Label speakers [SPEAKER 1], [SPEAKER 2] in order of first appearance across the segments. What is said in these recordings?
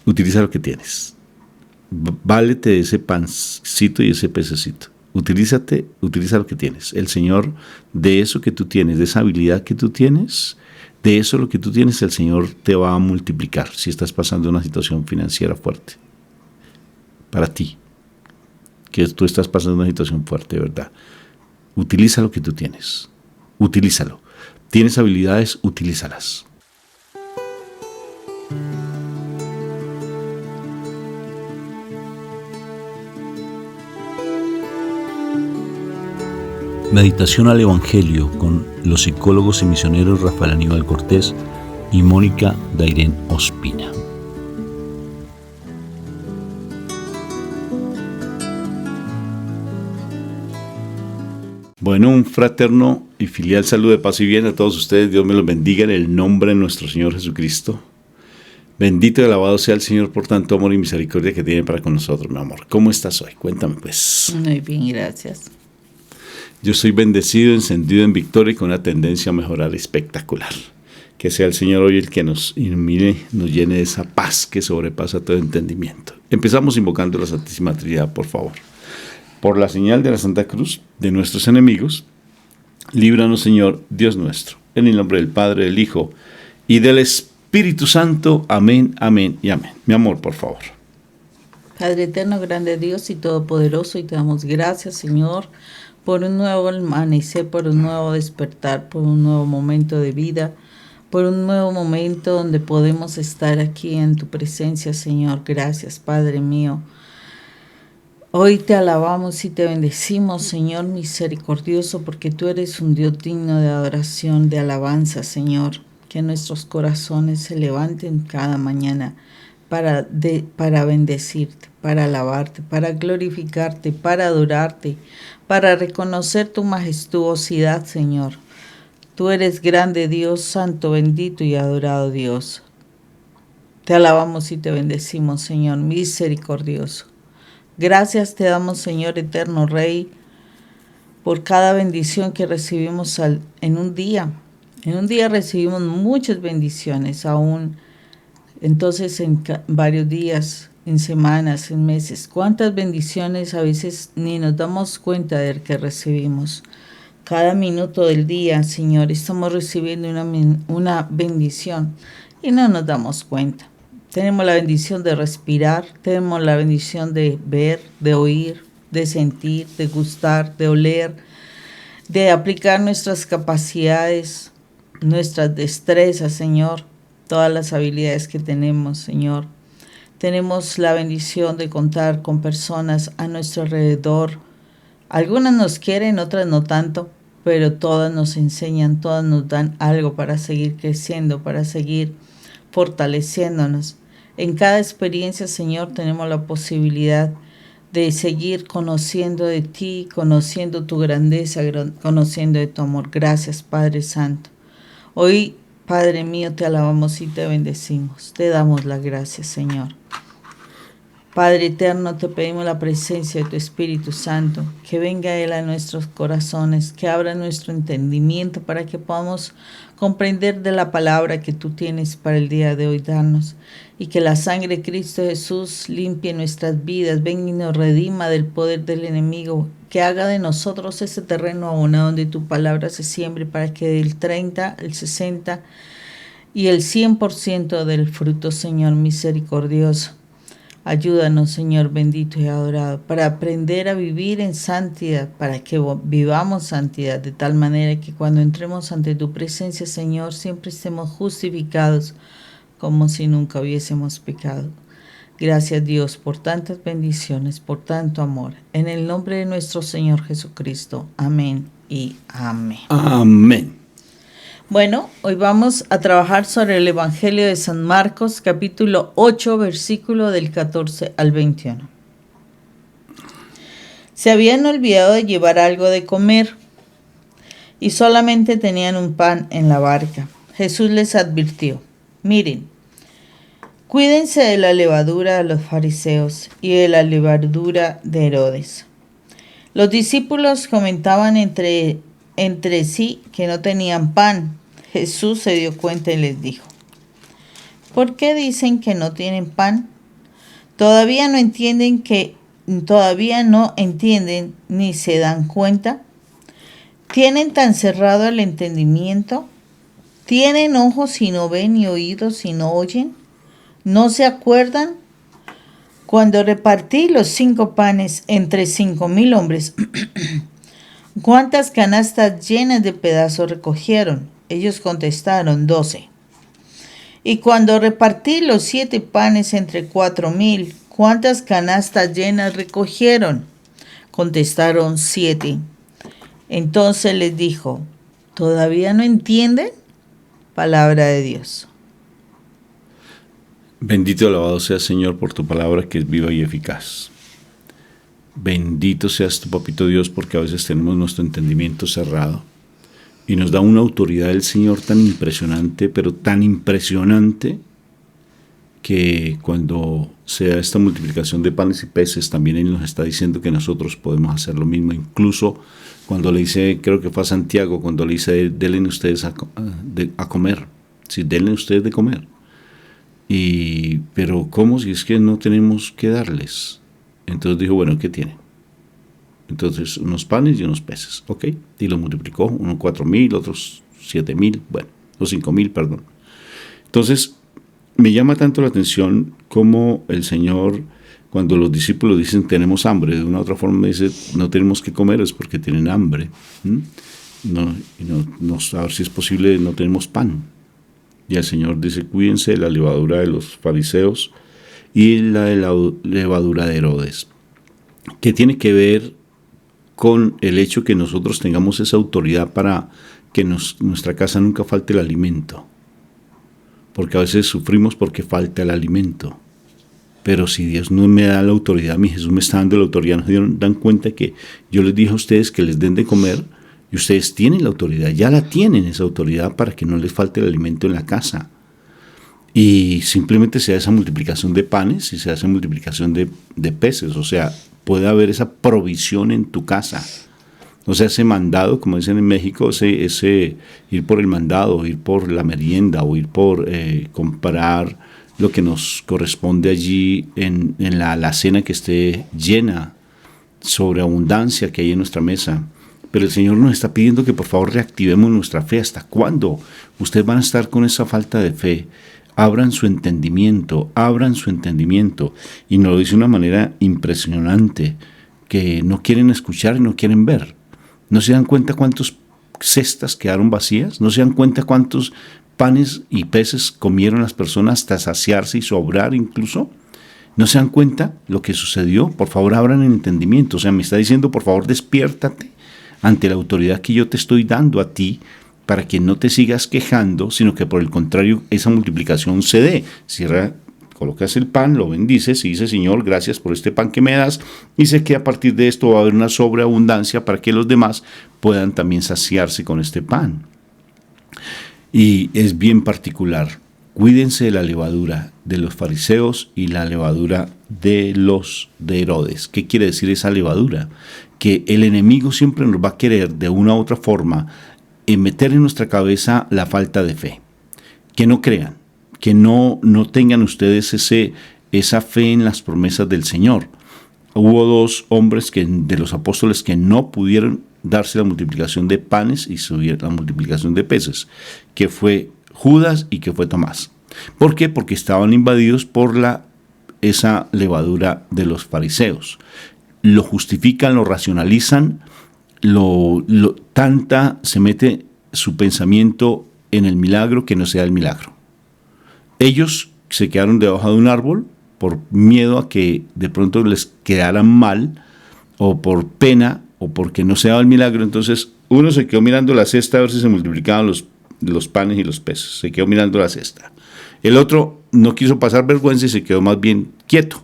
[SPEAKER 1] Utiliza lo que tienes. Válete de ese pancito y ese pececito. Utiliza lo que tienes. El Señor, de eso que tú tienes, de esa habilidad que tú tienes, de eso lo que tú tienes, el Señor te va a multiplicar si estás pasando una situación financiera fuerte. Para ti, que tú estás pasando una situación fuerte, ¿verdad? Utiliza lo que tú tienes. Utilízalo. Tienes habilidades, utilízalas. Meditación al Evangelio con los psicólogos y misioneros Rafael Aníbal Cortés y Mónica Dairén Ospina. Bueno, un fraterno y filial saludo de paz y bien a todos ustedes. Dios me los bendiga en el nombre de nuestro Señor Jesucristo. Bendito y alabado sea el Señor por tanto amor y misericordia que tiene para con nosotros, mi amor. ¿Cómo estás hoy? Cuéntame, pues.
[SPEAKER 2] Muy bien, gracias.
[SPEAKER 1] Yo estoy bendecido, encendido en victoria y con una tendencia a mejorar espectacular. Que sea el Señor hoy el que nos ilumine, nos llene de esa paz que sobrepasa todo entendimiento. Empezamos invocando a la Santísima Trinidad, por favor. Por la señal de la Santa Cruz de nuestros enemigos, líbranos, Señor, Dios nuestro. En el nombre del Padre, del Hijo y del Espíritu Santo. Amén, amén y amén. Mi amor, por favor.
[SPEAKER 2] Padre eterno, grande Dios y todopoderoso, y te damos gracias, Señor, por un nuevo amanecer, por un nuevo despertar, por un nuevo momento de vida, por un nuevo momento donde podemos estar aquí en tu presencia, Señor. Gracias, Padre mío. Hoy te alabamos y te bendecimos, Señor misericordioso, porque tú eres un Dios digno de adoración, de alabanza, Señor. Que nuestros corazones se levanten cada mañana para bendecirte, para alabarte, para glorificarte, para adorarte, para reconocer tu majestuosidad, Señor. Tú eres grande Dios, santo, bendito y adorado Dios. Te alabamos y te bendecimos, Señor misericordioso. Gracias te damos, Señor eterno Rey, por cada bendición que recibimos en un día. En un día recibimos muchas bendiciones, aún entonces en varios días, en semanas, en meses. Cuántas bendiciones a veces ni nos damos cuenta de que recibimos. Cada minuto del día, Señor, estamos recibiendo una bendición y no nos damos cuenta. Tenemos la bendición de respirar, tenemos la bendición de ver, de oír, de sentir, de gustar, de oler, de aplicar nuestras capacidades, nuestras destrezas, Señor, todas las habilidades que tenemos, Señor. Tenemos la bendición de contar con personas a nuestro alrededor. Algunas nos quieren, otras no tanto, pero todas nos enseñan, todas nos dan algo para seguir creciendo, para seguir fortaleciéndonos. En cada experiencia, Señor, tenemos la posibilidad de seguir conociendo de ti, conociendo tu grandeza, conociendo de tu amor. Gracias, Padre Santo. Hoy, Padre mío, te alabamos y te bendecimos. Te damos las gracias, Señor. Padre eterno, te pedimos la presencia de tu Espíritu Santo, que venga Él a nuestros corazones, que abra nuestro entendimiento para que podamos comprender de la palabra que tú tienes para el día de hoy darnos, y que la sangre de Cristo Jesús limpie nuestras vidas, venga y nos redima del poder del enemigo, que haga de nosotros ese terreno abonado donde tu palabra se siembre, para que del 30, el 60 y el 100% del fruto, Señor misericordioso. Ayúdanos, Señor bendito y adorado, para aprender a vivir en santidad, para que vivamos santidad, de tal manera que cuando entremos ante tu presencia, Señor, siempre estemos justificados como si nunca hubiésemos pecado. Gracias, Dios, por tantas bendiciones, por tanto amor. En el nombre de nuestro Señor Jesucristo. Amén y amén.
[SPEAKER 1] Amén.
[SPEAKER 2] Bueno, hoy vamos a trabajar sobre el Evangelio de San Marcos, capítulo 8, versículo del 14 al 21. Se habían olvidado de llevar algo de comer y solamente tenían un pan en la barca. Jesús les advirtió: miren, cuídense de la levadura de los fariseos y de la levadura de Herodes. Los discípulos comentaban entre sí que no tenían pan. Jesús se dio cuenta y les dijo: ¿por qué dicen que no tienen pan? Todavía no entienden ni se dan cuenta. ¿Tienen tan cerrado el entendimiento? ¿Tienen ojos y no ven y oídos y no oyen? ¿No se acuerdan? Cuando repartí los 5 panes entre 5,000 hombres, ¿cuántas canastas llenas de pedazos recogieron? Ellos contestaron, 12. Y cuando repartí los 7 panes entre 4,000, ¿cuántas canastas llenas recogieron? Contestaron, 7. Entonces les dijo, ¿todavía no entienden? Palabra de Dios.
[SPEAKER 1] Bendito y alabado seas, Señor, por tu palabra que es viva y eficaz. Bendito seas tu papito Dios, porque a veces tenemos nuestro entendimiento cerrado y nos da una autoridad del Señor tan impresionante, pero tan impresionante, que cuando sea esta multiplicación de panes y peces, también Él nos está diciendo que nosotros podemos hacer lo mismo. Incluso cuando le dice, creo que fue a Santiago, cuando le dice, denle ustedes a comer. Sí, denle ustedes de comer. Pero ¿cómo? Si es que no tenemos que darles. Entonces dijo, bueno, ¿qué tienen? Entonces, unos panes y unos peces, ¿ok? Y los multiplicó, unos 4,000, otros 7,000, bueno, los 5,000, perdón. Entonces, me llama tanto la atención cómo el Señor, cuando los discípulos dicen tenemos hambre, de una u otra forma dice no tenemos que comer, es porque tienen hambre. No, a ver si es posible, no tenemos pan. Y el Señor dice, cuídense de la levadura de los fariseos y la levadura de Herodes, que tiene que ver con el hecho que nosotros tengamos esa autoridad para que nuestra casa nunca falte el alimento. Porque a veces sufrimos porque falta el alimento. Pero si Dios no me da la autoridad, mi Jesús me está dando la autoridad, no dan cuenta que yo les dije a ustedes que les den de comer y ustedes tienen la autoridad, ya la tienen esa autoridad para que no les falte el alimento en la casa. Y simplemente se da esa multiplicación de panes y se hace multiplicación de peces, o sea, puede haber esa provisión en tu casa. O sea, ese mandado, como dicen en México, ese ir por el mandado, ir por la merienda o ir por comprar lo que nos corresponde allí en la alacena que esté llena, sobreabundancia que hay en nuestra mesa. Pero el Señor nos está pidiendo que por favor reactivemos nuestra fe. ¿Hasta cuándo ustedes van a estar con esa falta de fe? Abran su entendimiento. Y nos lo dice de una manera impresionante, que no quieren escuchar y no quieren ver. ¿No se dan cuenta cuántas cestas quedaron vacías? ¿No se dan cuenta cuántos panes y peces comieron las personas hasta saciarse y sobrar incluso? ¿No se dan cuenta lo que sucedió? Por favor, abran el entendimiento. O sea, me está diciendo, por favor, despiértate ante la autoridad que yo te estoy dando a ti, para que no te sigas quejando, sino que por el contrario, esa multiplicación se dé. Colocas el pan, lo bendices y dices, Señor, gracias por este pan que me das, y sé que a partir de esto va a haber una sobreabundancia para que los demás puedan también saciarse con este pan. Y es bien particular. Cuídense de la levadura de los fariseos y la levadura de Herodes. ¿Qué quiere decir esa levadura? Que el enemigo siempre nos va a querer de una u otra forma meter en nuestra cabeza la falta de fe. Que no crean, que no tengan ustedes esa fe en las promesas del Señor. Hubo 2 hombres de los apóstoles que no pudieron darse la multiplicación de panes y subir la multiplicación de peces, que fue Judas y que fue Tomás. ¿Por qué? Porque estaban invadidos por esa levadura de los fariseos. Lo justifican, lo racionalizan, tanta se mete su pensamiento en el milagro que no sea el milagro. Ellos se quedaron debajo de un árbol por miedo a que de pronto les quedaran mal, o por pena, o porque no se daba el milagro. Entonces uno se quedó mirando la cesta a ver si se multiplicaban los panes y los peces. Se quedó mirando la cesta. El otro no quiso pasar vergüenza y se quedó más bien quieto,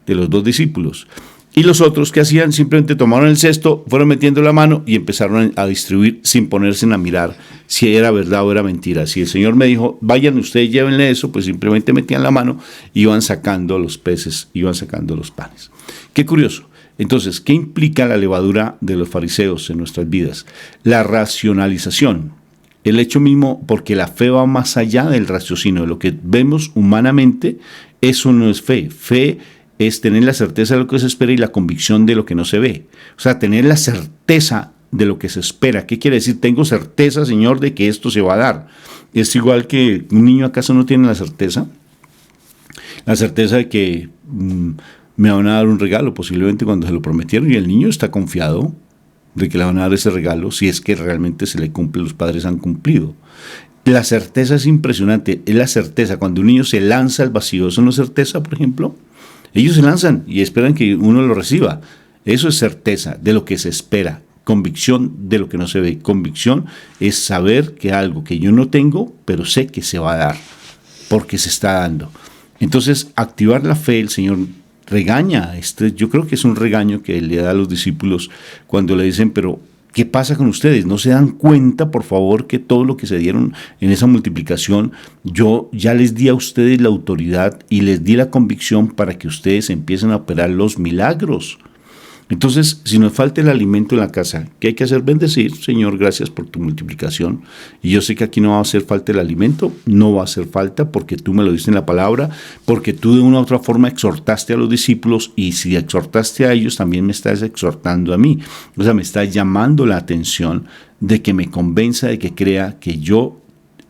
[SPEAKER 1] de los 2 discípulos. Y los otros, ¿qué hacían? Simplemente tomaron el cesto, fueron metiendo la mano y empezaron a distribuir sin ponerse a mirar si era verdad o era mentira. Si el Señor me dijo, vayan ustedes, llévenle eso, pues simplemente metían la mano y iban sacando los peces, iban sacando los panes. Qué curioso. Entonces, ¿qué implica la levadura de los fariseos en nuestras vidas? La racionalización. El hecho mismo, porque la fe va más allá del raciocinio, de lo que vemos humanamente, eso no es fe. Fe es tener la certeza de lo que se espera y la convicción de lo que no se ve. O sea, tener la certeza de lo que se espera. ¿Qué quiere decir? Tengo certeza, Señor, de que esto se va a dar. Es igual que un niño acaso no tiene la certeza de que me van a dar un regalo, posiblemente cuando se lo prometieron, y el niño está confiado de que le van a dar ese regalo, si es que realmente se le cumple, los padres han cumplido. La certeza es impresionante, es la certeza. Cuando un niño se lanza al vacío, ¿eso no es certeza, por ejemplo? Ellos se lanzan y esperan que uno lo reciba. Eso es certeza de lo que se espera. Convicción de lo que no se ve. Convicción es saber que algo que yo no tengo, pero sé que se va a dar, porque se está dando. Entonces, activar la fe, el Señor regaña. Yo creo que es un regaño que le da a los discípulos cuando le dicen, pero ¿qué pasa con ustedes? ¿No se dan cuenta, por favor, que todo lo que se dieron en esa multiplicación, yo ya les di a ustedes la autoridad y les di la convicción para que ustedes empiecen a operar los milagros? Entonces, si nos falta el alimento en la casa, ¿qué hay que hacer? Bendecir, Señor, gracias por tu multiplicación. Y yo sé que aquí no va a hacer falta el alimento, no va a hacer falta porque tú me lo diste en la palabra, porque tú de una u otra forma exhortaste a los discípulos y si exhortaste a ellos, también me estás exhortando a mí. O sea, me estás llamando la atención de que me convenza, de que crea que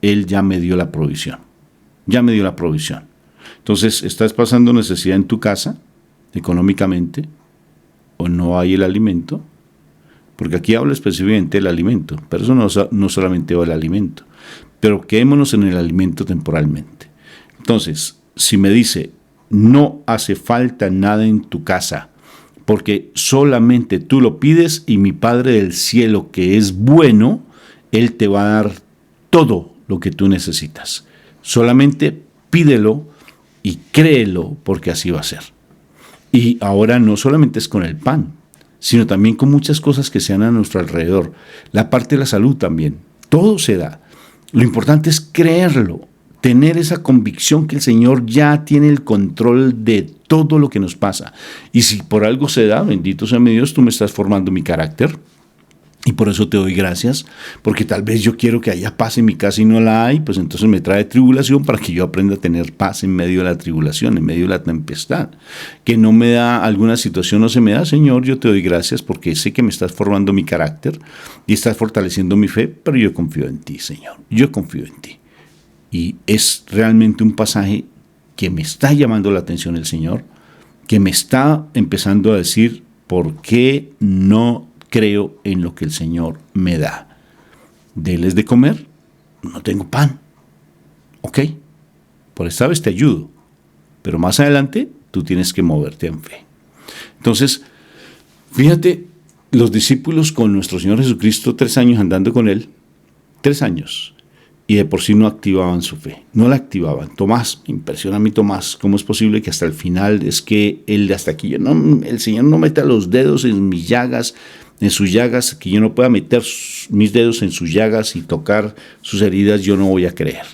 [SPEAKER 1] Él ya me dio la provisión. Ya me dio la provisión. Entonces, ¿estás pasando necesidad en tu casa, económicamente? ¿O no hay el alimento? Porque aquí habla específicamente del alimento, pero eso no solamente va del alimento, pero quedémonos en el alimento temporalmente. Entonces, si me dice, no hace falta nada en tu casa, porque solamente tú lo pides y mi Padre del cielo, que es bueno, Él te va a dar todo lo que tú necesitas. Solamente pídelo y créelo, porque así va a ser. Y ahora no solamente es con el pan, sino también con muchas cosas que se dan a nuestro alrededor. La parte de la salud también. Todo se da. Lo importante es creerlo, tener esa convicción que el Señor ya tiene el control de todo lo que nos pasa. Y si por algo se da, bendito sea mi Dios, tú me estás formando mi carácter. Y por eso te doy gracias, porque tal vez yo quiero que haya paz en mi casa y no la hay, pues entonces me trae tribulación para que yo aprenda a tener paz en medio de la tribulación, en medio de la tempestad. Que no me da alguna situación, no se me da, Señor, yo te doy gracias porque sé que me estás formando mi carácter y estás fortaleciendo mi fe, pero yo confío en ti, Señor, yo confío en ti. Y es realmente un pasaje que me está llamando la atención el Señor, que me está empezando a decir, ¿por qué no creo en lo que el Señor me da? Deles de comer, no tengo pan. Ok, por esta vez te ayudo, pero más adelante tú tienes que moverte en fe. Entonces, fíjate, los discípulos con nuestro Señor Jesucristo, 3 años andando con Él, 3 años, y de por sí no activaban su fe, no la activaban. Tomás, me impresiona a mí Tomás, ¿cómo es posible que hasta el final es que él hasta aquí, el Señor no meta los dedos en mis llagas, en sus llagas, que yo no pueda meter mis dedos en sus llagas y tocar sus heridas, yo no voy a creer?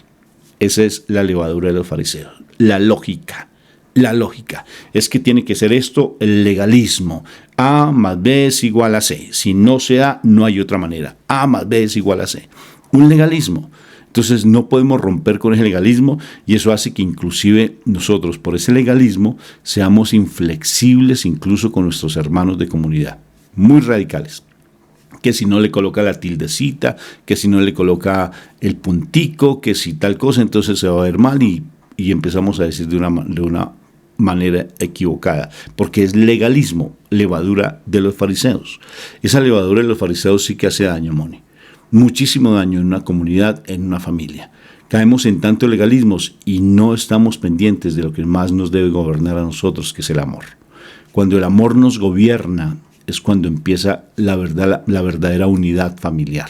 [SPEAKER 1] Esa es la levadura de los fariseos, la lógica. La lógica es que tiene que ser esto, el legalismo. A más B es igual a C. Si no se da, no hay otra manera. A más B es igual a C. Un legalismo. Entonces no podemos romper con ese legalismo y eso hace que inclusive nosotros por ese legalismo seamos inflexibles incluso con nuestros hermanos de comunidad. Muy radicales. Que si no le coloca la tildecita, que si no le coloca el puntico, que si tal cosa, entonces se va a ver mal y empezamos a decir de una manera equivocada, porque es legalismo, levadura de los fariseos. Esa levadura de los fariseos sí que hace daño, Moni. Muchísimo daño en una comunidad, en una familia. Caemos en tantos legalismos y no estamos pendientes de lo que más nos debe gobernar a nosotros, que es el amor. Cuando el amor nos gobierna, es cuando empieza la verdadera unidad familiar.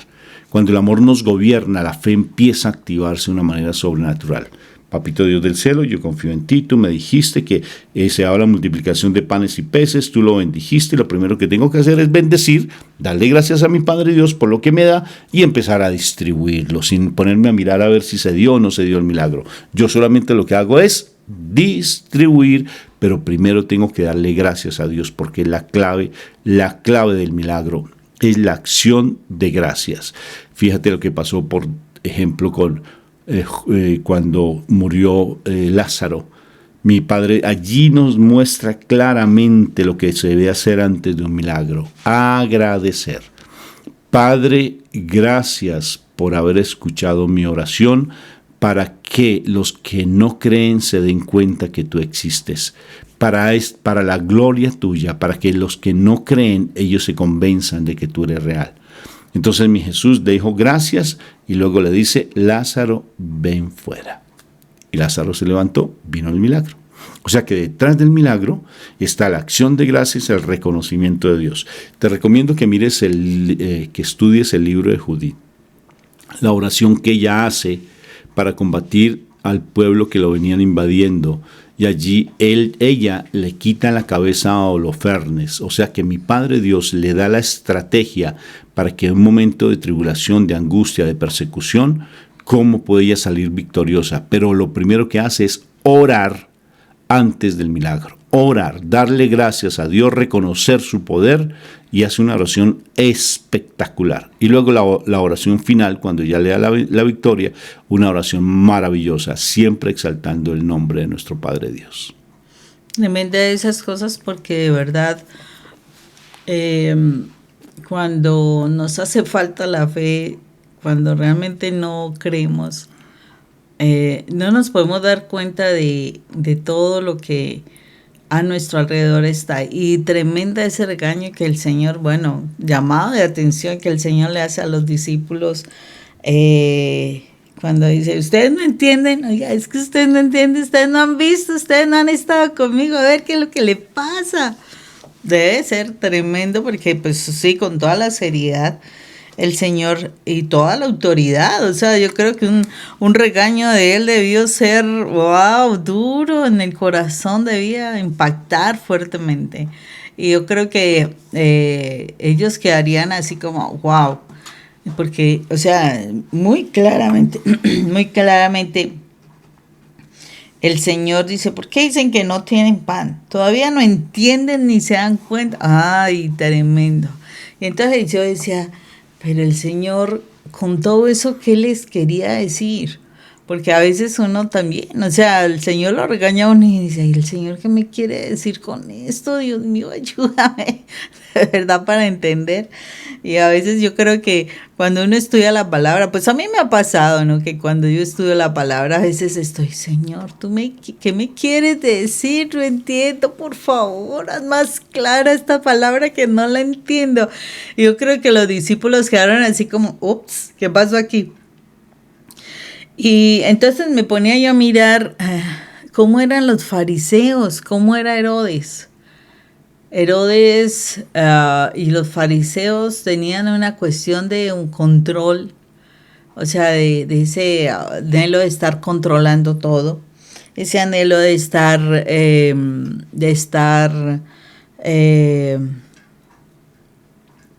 [SPEAKER 1] Cuando el amor nos gobierna, la fe empieza a activarse de una manera sobrenatural. Papito Dios del cielo, yo confío en ti, tú me dijiste que se habla multiplicación de panes y peces, tú lo bendijiste, lo primero que tengo que hacer es bendecir, darle gracias a mi Padre Dios por lo que me da y empezar a distribuirlo, sin ponerme a mirar a ver si se dio o no se dio el milagro. Yo solamente lo que hago es distribuir, pero primero tengo que darle gracias a Dios, porque la clave del milagro es la acción de gracias. Fíjate lo que pasó, por ejemplo, con cuando murió Lázaro. Mi Padre allí nos muestra claramente lo que se debe hacer antes de un milagro. Agradecer. Padre, gracias por haber escuchado mi oración para que los que no creen se den cuenta que tú existes. Para la gloria tuya, para que los que no creen, ellos se convenzan de que tú eres real. Entonces mi Jesús dijo gracias y luego le dice, Lázaro, ven fuera. Y Lázaro se levantó, vino el milagro. O sea que detrás del milagro está la acción de gracias, el reconocimiento de Dios. Te recomiendo que mires que estudies el libro de Judith, la oración que ella hace para combatir al pueblo que lo venían invadiendo. Y allí ella le quita la cabeza a Holofernes. O sea que mi Padre Dios le da la estrategia para que en un momento de tribulación, de angustia, de persecución, cómo puede ella salir victoriosa. Pero lo primero que hace es orar antes del milagro. Orar, darle gracias a Dios, reconocer su poder y hace una oración espectacular. Y luego la oración final, cuando ya le da la victoria, una oración maravillosa, siempre exaltando el nombre de nuestro Padre Dios.
[SPEAKER 2] Tremenda de esas cosas porque de verdad cuando nos hace falta la fe, cuando realmente no creemos, no nos podemos dar cuenta de todo lo que a nuestro alrededor está. Y tremenda ese regaño que el Señor, llamado de atención que el Señor le hace a los discípulos cuando dice, ustedes no entienden, oiga, es que ustedes no entienden, ustedes no han visto, ustedes no han estado conmigo, a ver qué es lo que le pasa. Debe ser tremendo porque pues sí, con toda la seriedad el Señor y toda la autoridad, o sea, yo creo que un regaño de él debió ser, duro en el corazón, debía impactar fuertemente. Y yo creo que ellos quedarían así como, wow, porque, o sea, muy claramente, el Señor dice, ¿por qué dicen que no tienen pan? Todavía no entienden ni se dan cuenta. Ay, tremendo. Y entonces yo decía, pero el Señor, con todo eso, ¿qué les quería decir? Porque a veces uno también, o sea, el Señor lo regaña a uno y dice, ¿y el Señor qué me quiere decir con esto? Dios mío, ayúdame, de verdad, para entender. Y a veces yo creo que cuando uno estudia la palabra, pues a mí me ha pasado, ¿no? Que cuando yo estudio la palabra, a veces estoy, Señor, ¿qué me quieres decir? No entiendo, por favor, haz más clara esta palabra que no la entiendo. Y yo creo que los discípulos quedaron así como, ups, ¿qué pasó aquí? Y entonces me ponía yo a mirar cómo eran los fariseos, cómo era Herodes. Herodes y los fariseos tenían una cuestión de un control, o sea, de ese anhelo de estar controlando todo, ese anhelo de estar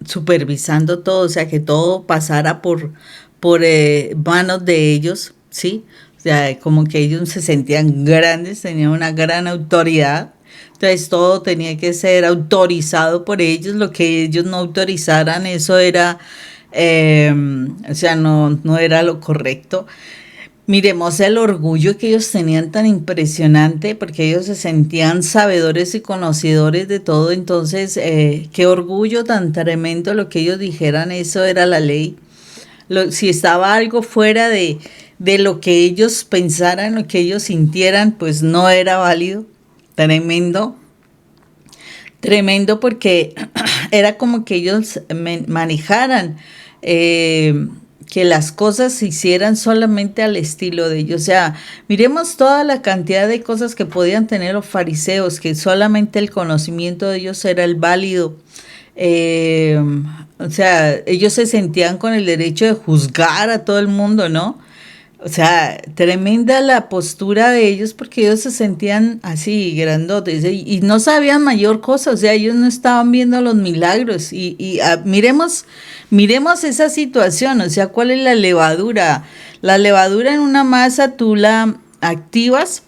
[SPEAKER 2] supervisando todo, o sea, que todo pasara por manos de ellos, ¿sí? O sea, como que ellos se sentían grandes, tenían una gran autoridad. Entonces todo tenía que ser autorizado por ellos, lo que ellos no autorizaran, eso era, o sea, no era lo correcto. Miremos el orgullo que ellos tenían tan impresionante, porque ellos se sentían sabedores y conocedores de todo, entonces, qué orgullo tan tremendo lo que ellos dijeran, eso era la ley. Si estaba algo fuera de lo que ellos pensaran, lo que ellos sintieran, pues no era válido. Tremendo porque era como que ellos manejaran que las cosas se hicieran solamente al estilo de ellos. O sea, miremos toda la cantidad de cosas que podían tener los fariseos, que solamente el conocimiento de ellos era el válido. O sea, ellos se sentían con el derecho de juzgar a todo el mundo, ¿no? O sea, tremenda la postura de ellos porque ellos se sentían así grandotes y no sabían mayor cosa, o sea, ellos no estaban viendo los milagros y miremos esa situación, o sea, ¿cuál es la levadura? La levadura en una masa tú la activas,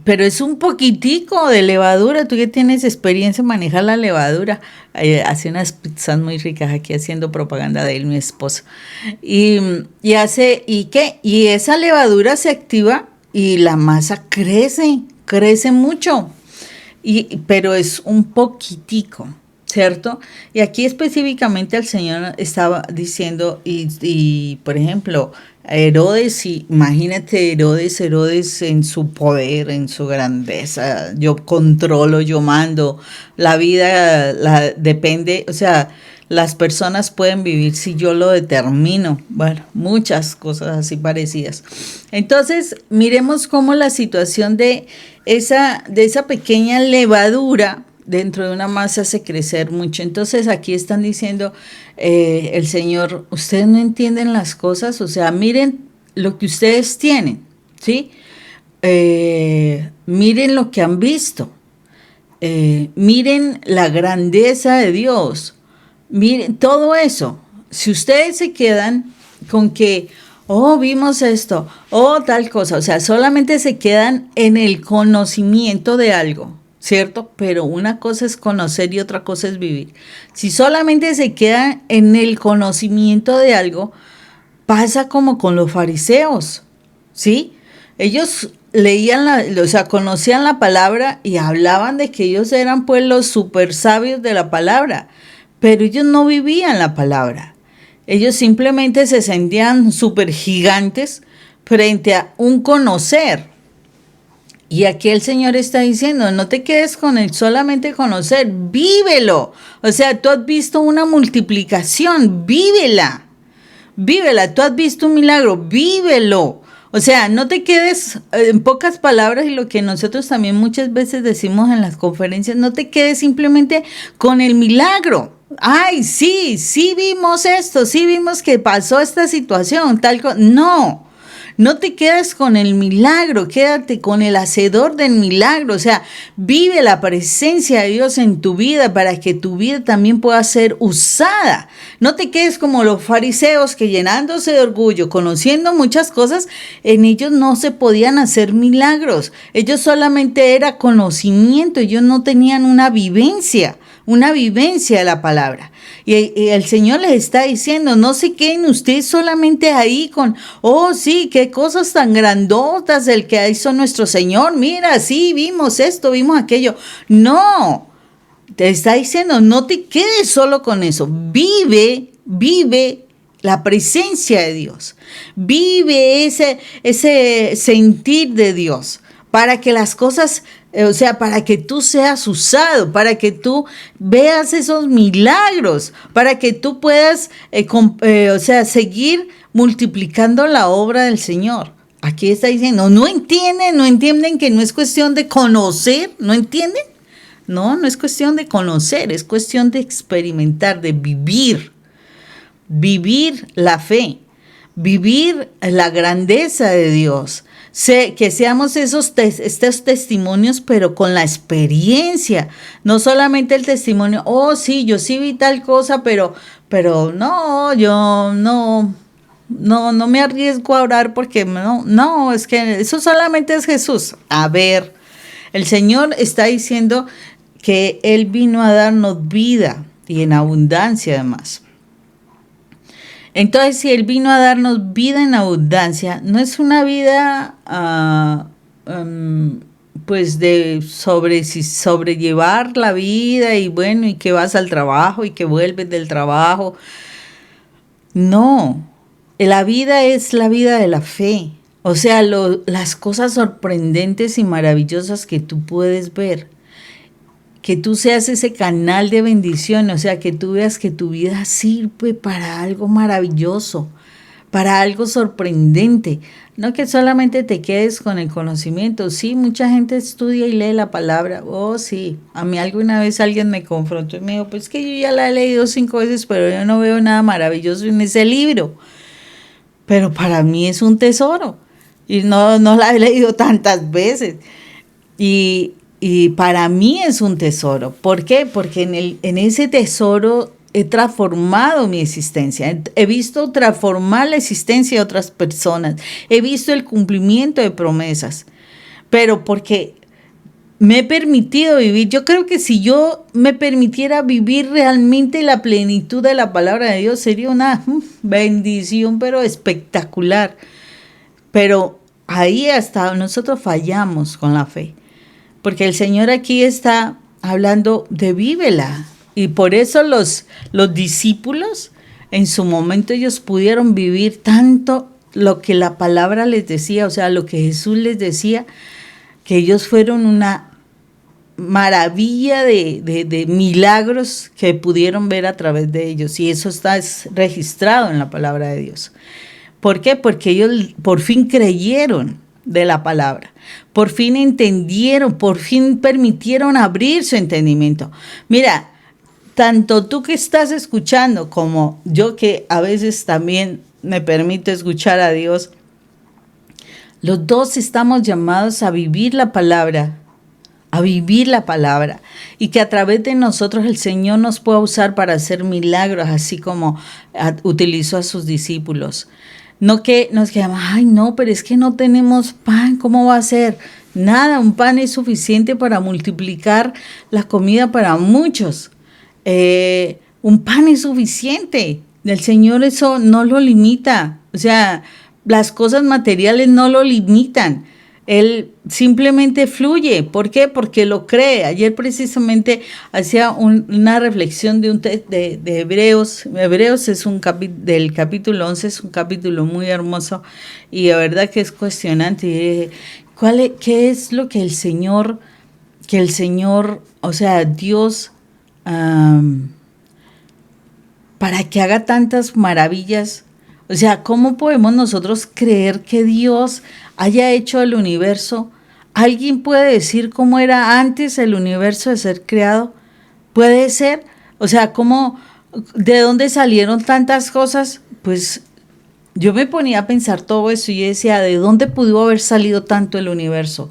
[SPEAKER 2] pero es un poquitico de levadura, tú que tienes experiencia en manejar la levadura, hace unas pizzas muy ricas aquí haciendo propaganda de él, mi esposo, y esa levadura se activa y la masa crece mucho, pero es un poquitico, ¿cierto? Y aquí específicamente el Señor estaba diciendo, y por ejemplo, Herodes, imagínate Herodes en su poder, en su grandeza, yo controlo, yo mando, la vida depende, o sea, las personas pueden vivir si yo lo determino. Bueno, muchas cosas así parecidas. Entonces, miremos cómo la situación de esa pequeña levadura dentro de una masa hace crecer mucho. Entonces, aquí están diciendo el Señor, ustedes no entienden las cosas, o sea, miren lo que ustedes tienen, ¿sí? Miren lo que han visto. Miren la grandeza de Dios. Miren, todo eso, si ustedes se quedan con que, oh, vimos esto, oh, tal cosa, o sea, solamente se quedan en el conocimiento de algo, ¿cierto? Pero una cosa es conocer y otra cosa es vivir. Si solamente se quedan en el conocimiento de algo, pasa como con los fariseos, ¿sí? Ellos leían, o sea, conocían la palabra y hablaban de que ellos eran pues los super sabios de la palabra, pero ellos no vivían la palabra. Ellos simplemente se sentían súper gigantes frente a un conocer. Y aquí el Señor está diciendo, no te quedes con el solamente conocer, vívelo. O sea, tú has visto una multiplicación, vívela. Vívela, tú has visto un milagro, vívelo. O sea, no te quedes, en pocas palabras, y lo que nosotros también muchas veces decimos en las conferencias, no te quedes simplemente con el milagro. Ay, sí vimos esto, sí vimos que pasó esta situación, tal cosa. No te quedes con el milagro, quédate con el hacedor del milagro. O sea, vive la presencia de Dios en tu vida para que tu vida también pueda ser usada. No te quedes como los fariseos que llenándose de orgullo, conociendo muchas cosas, en ellos no se podían hacer milagros. Ellos solamente era conocimiento, ellos no tenían una vivencia de la palabra. Y el Señor les está diciendo, no se queden ustedes solamente ahí con, oh sí, qué cosas tan grandotas el que hizo nuestro Señor, mira, sí, vimos esto, vimos aquello. No, te está diciendo, no te quedes solo con eso, vive la presencia de Dios, vive ese sentir de Dios, para que las cosas, o sea, para que tú seas usado, para que tú veas esos milagros, para que tú puedas, o sea, seguir multiplicando la obra del Señor. Aquí está diciendo, no entienden que no es cuestión de conocer, ¿no entienden? No es cuestión de conocer, es cuestión de experimentar, de vivir la fe, vivir la grandeza de Dios. Que seamos estos testimonios, pero con la experiencia, no solamente el testimonio, oh sí, yo sí vi tal cosa, pero no, yo no me arriesgo a orar porque no, es que eso solamente es Jesús. A ver, el Señor está diciendo que Él vino a darnos vida y en abundancia además. Entonces, si Él vino a darnos vida en abundancia, no es una vida pues de sobrellevar la vida y bueno, y que vas al trabajo y que vuelves del trabajo. No, la vida es la vida de la fe. O sea, las cosas sorprendentes y maravillosas que tú puedes ver. Que tú seas ese canal de bendición, o sea, que tú veas que tu vida sirve para algo maravilloso, para algo sorprendente. No que solamente te quedes con el conocimiento. Sí, mucha gente estudia y lee la palabra. Oh, sí. A mí alguna vez alguien me confrontó y me dijo, pues que yo ya la he leído 5 veces, pero yo no veo nada maravilloso en ese libro. Pero para mí es un tesoro. Y no la he leído tantas veces. Y para mí es un tesoro. ¿Por qué? Porque en ese tesoro he transformado mi existencia. He visto transformar la existencia de otras personas. He visto el cumplimiento de promesas. Pero porque me he permitido vivir. Yo creo que si yo me permitiera vivir realmente la plenitud de la palabra de Dios, sería una bendición, pero espectacular. Pero ahí hasta nosotros fallamos con la fe, porque el Señor aquí está hablando de vívela, y por eso los discípulos en su momento ellos pudieron vivir tanto lo que la palabra les decía, o sea, lo que Jesús les decía, que ellos fueron una maravilla de milagros que pudieron ver a través de ellos, y eso está registrado en la palabra de Dios. ¿Por qué? Porque ellos por fin creyeron de la palabra, por fin entendieron, por fin permitieron abrir su entendimiento. Mira, tanto tú que estás escuchando como yo que a veces también me permito escuchar a Dios, los dos estamos llamados a vivir la palabra, y que a través de nosotros el Señor nos pueda usar para hacer milagros, así como utilizó a sus discípulos. No que nos quedamos, ay no, pero es que no tenemos pan, ¿cómo va a ser? Nada, un pan es suficiente para multiplicar la comida para muchos. Un pan es suficiente. El Señor eso no lo limita. O sea, las cosas materiales no lo limitan. Él simplemente fluye. ¿Por qué? Porque lo cree. Ayer precisamente hacía una reflexión de Hebreos. Hebreos es del capítulo 11, es un capítulo muy hermoso y de verdad que es cuestionante. ¿Qué es lo que el Señor, o sea, Dios, para que haga tantas maravillas? O sea, ¿cómo podemos nosotros creer que Dios haya hecho el universo? ¿Alguien puede decir cómo era antes el universo de ser creado? ¿Puede ser? O sea, ¿de dónde salieron tantas cosas? Pues yo me ponía a pensar todo eso y decía, ¿de dónde pudo haber salido tanto el universo?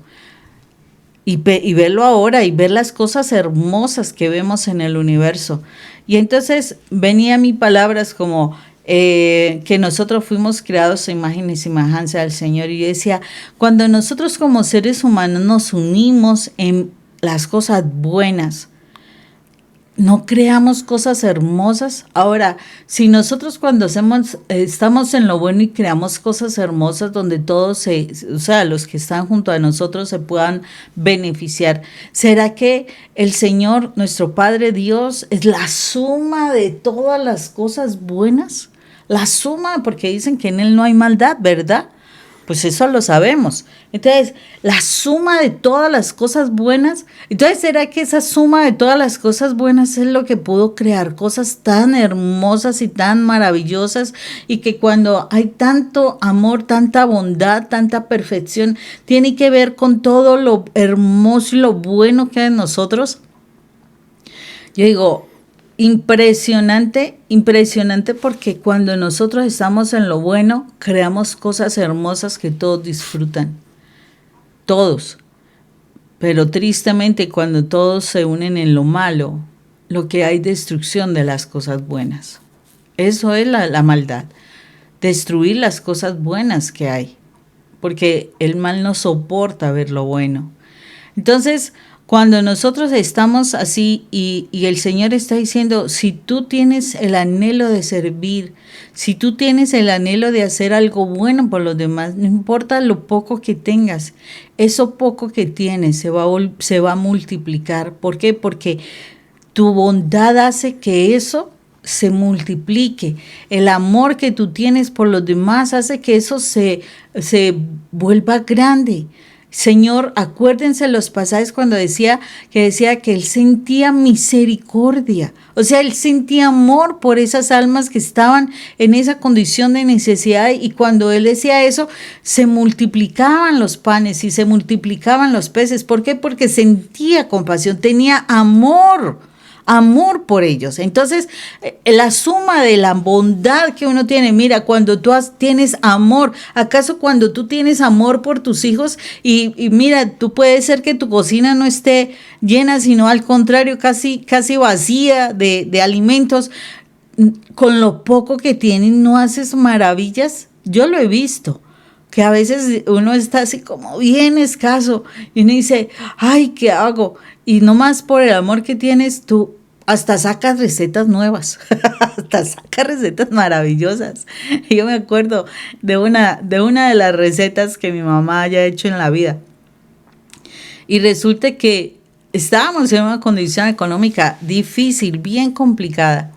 [SPEAKER 2] Y verlo ahora y ver las cosas hermosas que vemos en el universo. Y entonces venía mis palabras como que nosotros fuimos creados a imagen y semejanza del Señor. Y yo decía, cuando nosotros como seres humanos nos unimos en las cosas buenas, ¿no creamos cosas hermosas? Ahora, si nosotros cuando estamos en lo bueno y creamos cosas hermosas donde todos, o sea, los que están junto a nosotros se puedan beneficiar, ¿será que el Señor, nuestro Padre Dios, es la suma de todas las cosas buenas? La suma, porque dicen que en Él no hay maldad, ¿verdad? Pues eso lo sabemos. Entonces, la suma de todas las cosas buenas. Entonces, ¿será que esa suma de todas las cosas buenas es lo que pudo crear cosas tan hermosas y tan maravillosas? Y que cuando hay tanto amor, tanta bondad, tanta perfección, tiene que ver con todo lo hermoso y lo bueno que hay en nosotros. Yo digo, impresionante porque cuando nosotros estamos en lo bueno, creamos cosas hermosas que todos disfrutan. Todos. Pero tristemente cuando todos se unen en lo malo, lo que hay es destrucción de las cosas buenas. Eso es la maldad. Destruir las cosas buenas que hay. Porque el mal no soporta ver lo bueno. Entonces, cuando nosotros estamos así y el Señor está diciendo, si tú tienes el anhelo de servir, si tú tienes el anhelo de hacer algo bueno por los demás, no importa lo poco que tengas, eso poco que tienes se va a multiplicar. ¿Por qué? Porque tu bondad hace que eso se multiplique. El amor que tú tienes por los demás hace que eso se vuelva grande. Señor, acuérdense los pasajes cuando decía que Él sentía misericordia. O sea, Él sentía amor por esas almas que estaban en esa condición de necesidad. Y cuando Él decía eso, se multiplicaban los panes y se multiplicaban los peces. ¿Por qué? Porque sentía compasión, tenía amor por ellos. Entonces, la suma de la bondad que uno tiene, mira, cuando tú tienes amor, ¿acaso cuando tú tienes amor por tus hijos y mira, tú puede ser que tu cocina no esté llena, sino al contrario, casi vacía de alimentos, con lo poco que tienen, ¿no haces maravillas? Yo lo he visto, que a veces uno está así como bien escaso y uno dice, ay, ¿qué hago? Y nomás por el amor que tienes, tú hasta saca recetas nuevas, hasta saca recetas maravillosas. Yo me acuerdo de una de las recetas que mi mamá haya hecho en la vida. Y resulta que estábamos en una condición económica difícil, bien complicada.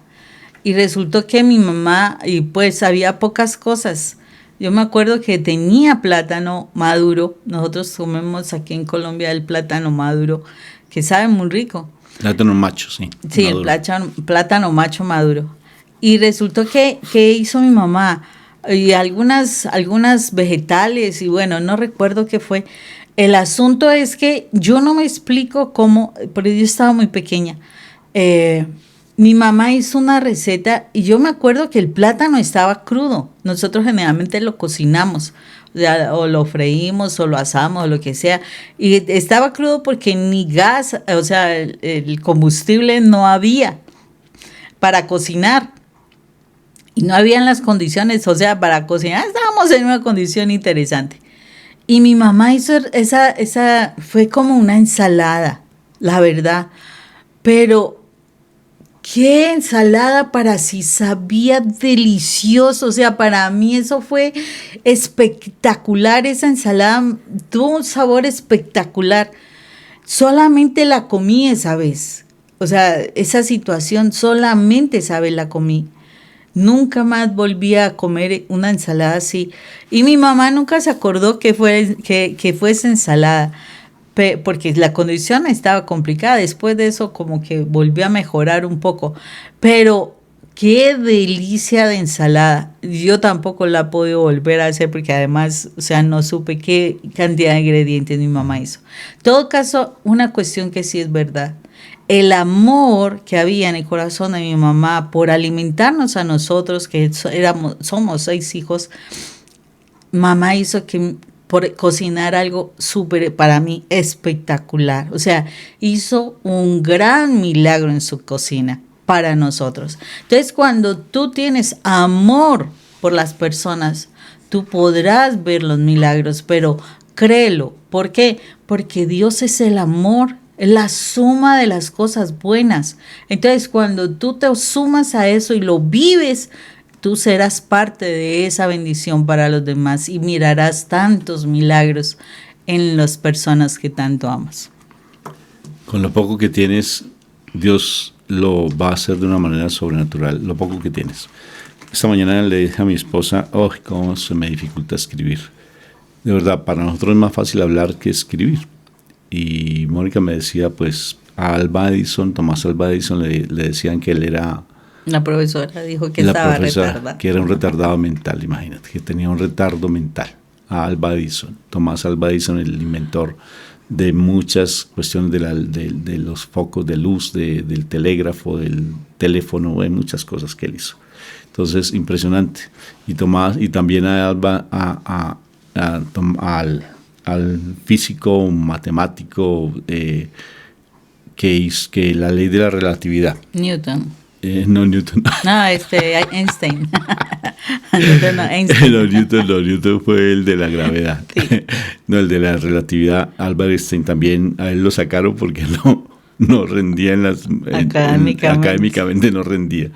[SPEAKER 2] Y resultó que mi mamá, y pues había pocas cosas. Yo me acuerdo que tenía plátano maduro. Nosotros comemos aquí en Colombia el plátano maduro, que sabe muy rico.
[SPEAKER 1] Plátano macho, sí.
[SPEAKER 2] Sí, maduro. El plátano macho maduro. Y resultó que hizo mi mamá, y algunas vegetales, y bueno, no recuerdo qué fue. El asunto es que yo no me explico cómo, porque yo estaba muy pequeña. Mi mamá hizo una receta y yo me acuerdo que el plátano estaba crudo. Nosotros generalmente lo cocinamos, o lo freímos o lo asamos o lo que sea. Y estaba crudo porque ni gas, o sea, el combustible no había para cocinar. Y no habían las condiciones, o sea, para cocinar estábamos en una condición interesante. Y mi mamá hizo esa fue como una ensalada, la verdad. Pero qué ensalada, para sí sabía delicioso. O sea, para mí eso fue espectacular. Esa ensalada tuvo un sabor espectacular. Solamente la comí esa vez. O sea, esa situación solamente esa vez la comí. Nunca más volví a comer una ensalada así. Y mi mamá nunca se acordó que fuese ensalada, porque la condición estaba complicada. Después de eso como que volvió a mejorar un poco. Pero qué delicia de ensalada. Yo tampoco la he podido volver a hacer porque además, o sea, no supe qué cantidad de ingredientes mi mamá hizo. En todo caso, una cuestión que sí es verdad. El amor que había en el corazón de mi mamá por alimentarnos a nosotros, que somos 6 hijos, mamá hizo que por cocinar algo súper, para mí, espectacular. O sea, hizo un gran milagro en su cocina para nosotros. Entonces, cuando tú tienes amor por las personas, tú podrás ver los milagros, pero créelo. ¿Por qué? Porque Dios es el amor. Es la suma de las cosas buenas. Entonces, cuando tú te sumas a eso y lo vives, tú serás parte de esa bendición para los demás y mirarás tantos milagros en las personas que tanto amas.
[SPEAKER 1] Con lo poco que tienes, Dios lo va a hacer de una manera sobrenatural, lo poco que tienes. Esta mañana le dije a mi esposa, cómo se me dificulta escribir. De verdad, para nosotros es más fácil hablar que escribir. Y Mónica me decía, pues, a Tomás Alva Edison le decían que él era...
[SPEAKER 2] La profesora dijo que estaba retardado.
[SPEAKER 1] Que era un retardado mental, imagínate, que tenía un retardo mental. A Alva Edison, Tomás Alva Edison, el inventor de muchas cuestiones de los focos de luz, del telégrafo, del teléfono, de muchas cosas que él hizo. Entonces, impresionante. Y también a Alva, al físico matemático que la ley de la relatividad.
[SPEAKER 2] Newton.
[SPEAKER 1] No, Newton.
[SPEAKER 2] No, Einstein. Einstein.
[SPEAKER 1] Newton fue el de la gravedad. Sí. No, el de la relatividad. Albert Einstein también, a él lo sacaron porque no rendía académicamente no rendía.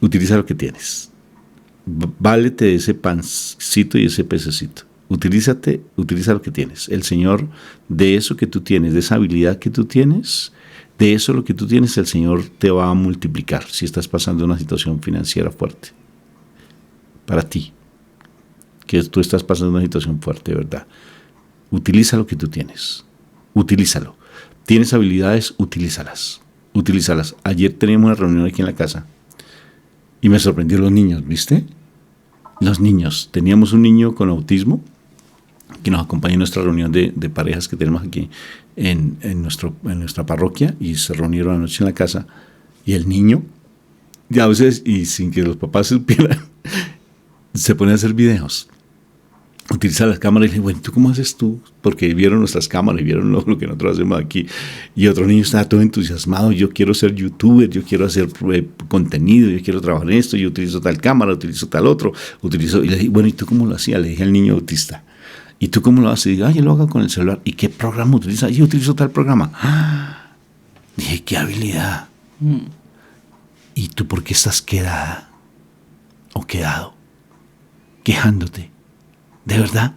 [SPEAKER 1] Utiliza lo que tienes. Válete de ese pancito y ese pececito. Utiliza lo que tienes. El Señor, de eso que tú tienes, de esa habilidad que tú tienes, de eso lo que tú tienes, el Señor te va a multiplicar si estás pasando una situación financiera fuerte. Para ti, que tú estás pasando una situación fuerte, ¿verdad? Utiliza lo que tú tienes. Utilízalo. ¿Tienes habilidades? Utilízalas. Ayer teníamos una reunión aquí en la casa y me sorprendió los niños, ¿viste? Los niños. Teníamos un niño con autismo que nos acompaña en nuestra reunión de parejas que tenemos aquí en nuestra parroquia, y se reunieron anoche en la casa, y el niño, ya a veces, y sin que los papás supieran, se pone a hacer videos, utiliza las cámaras, y le dice, bueno, ¿tú cómo haces tú? Porque vieron nuestras cámaras y vieron lo que nosotros hacemos aquí, y otro niño estaba todo entusiasmado, yo quiero ser youtuber, yo quiero hacer contenido, yo quiero trabajar en esto, yo utilizo tal cámara, utilizo tal otro, y le dije, bueno, ¿y tú cómo lo hacías? Le dije al niño autista, ¿y tú cómo lo haces? Y digo, yo lo hago con el celular. ¿Y qué programa utilizas? Yo utilizo tal programa. Dije, qué habilidad. ¿Y tú por qué estás quedada o quedado? Quejándote. ¿De verdad?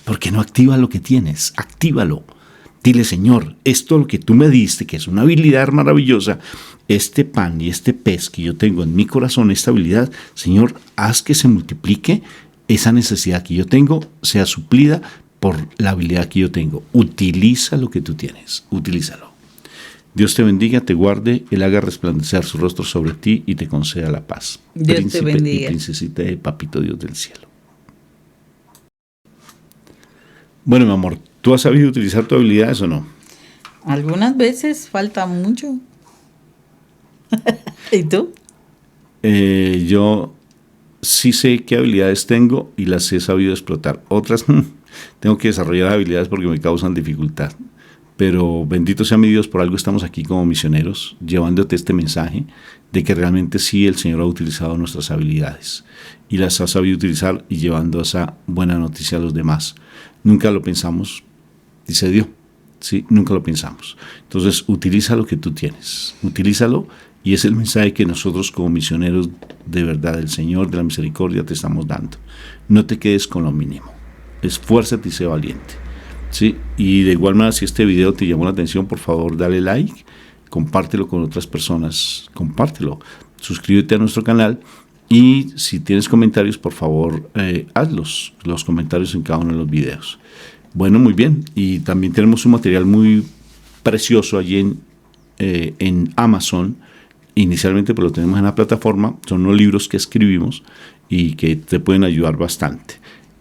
[SPEAKER 1] Porque no activa lo que tienes, actívalo. Dile, Señor, esto lo que tú me diste, que es una habilidad maravillosa, este pan y este pez que yo tengo en mi corazón, esta habilidad, Señor, haz que se multiplique esa necesidad que yo tengo, sea suplida por la habilidad que yo tengo. Utiliza lo que tú tienes, utilízalo. Dios te bendiga, te guarde, Él haga resplandecer su rostro sobre ti y te conceda la paz.
[SPEAKER 2] Dios
[SPEAKER 1] Príncipe
[SPEAKER 2] te bendiga.
[SPEAKER 1] y princesita de Papito Dios del cielo. Bueno, mi amor, ¿tú has sabido utilizar tus habilidades o no?
[SPEAKER 2] Algunas veces falta mucho. ¿Y tú?
[SPEAKER 1] Yo sí sé qué habilidades tengo y las he sabido explotar. Otras tengo que desarrollar habilidades porque me causan dificultad. Pero bendito sea mi Dios, por algo estamos aquí como misioneros, llevándote este mensaje de que realmente sí el Señor ha utilizado nuestras habilidades y las ha sabido utilizar y llevando esa buena noticia a los demás. Nunca lo pensamos y se dio, ¿sí? Nunca lo pensamos. Entonces, utiliza lo que tú tienes, utilízalo, y es el mensaje que nosotros como misioneros de verdad del Señor, de la misericordia, te estamos dando. No te quedes con lo mínimo, esfuérzate y sé valiente. Sí, y de igual manera, si este video te llamó la atención, por favor dale like, compártelo con otras personas, compártelo, suscríbete a nuestro canal, y si tienes comentarios, por favor hazlos, los comentarios en cada uno de los videos. Bueno, muy bien, y también tenemos un material muy precioso allí en Amazon. Inicialmente pues lo tenemos en la plataforma, son unos libros que escribimos y que te pueden ayudar bastante.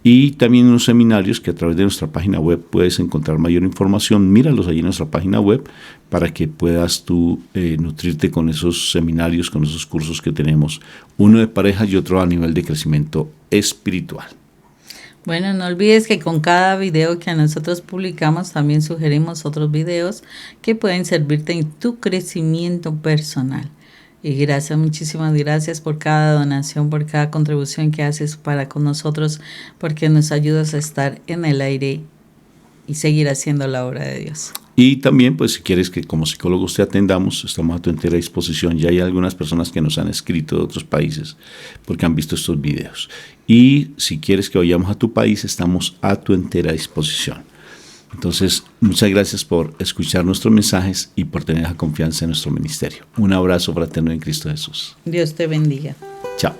[SPEAKER 1] Y también unos seminarios que a través de nuestra página web puedes encontrar mayor información. Míralos allí en nuestra página web para que puedas tú nutrirte con esos seminarios, con esos cursos que tenemos. Uno de pareja y otro a nivel de crecimiento espiritual.
[SPEAKER 2] Bueno, no olvides que con cada video que nosotros publicamos también sugerimos otros videos que pueden servirte en tu crecimiento personal. Y gracias, muchísimas gracias por cada donación, por cada contribución que haces para con nosotros, porque nos ayudas a estar en el aire y seguir haciendo la obra de Dios.
[SPEAKER 1] Y también, pues si quieres que como psicólogos te atendamos, estamos a tu entera disposición. Ya hay algunas personas que nos han escrito de otros países porque han visto estos videos. Y si quieres que vayamos a tu país, estamos a tu entera disposición. Entonces, muchas gracias por escuchar nuestros mensajes y por tener la confianza en nuestro ministerio. Un abrazo fraterno en Cristo Jesús.
[SPEAKER 2] Dios te bendiga.
[SPEAKER 1] Chao.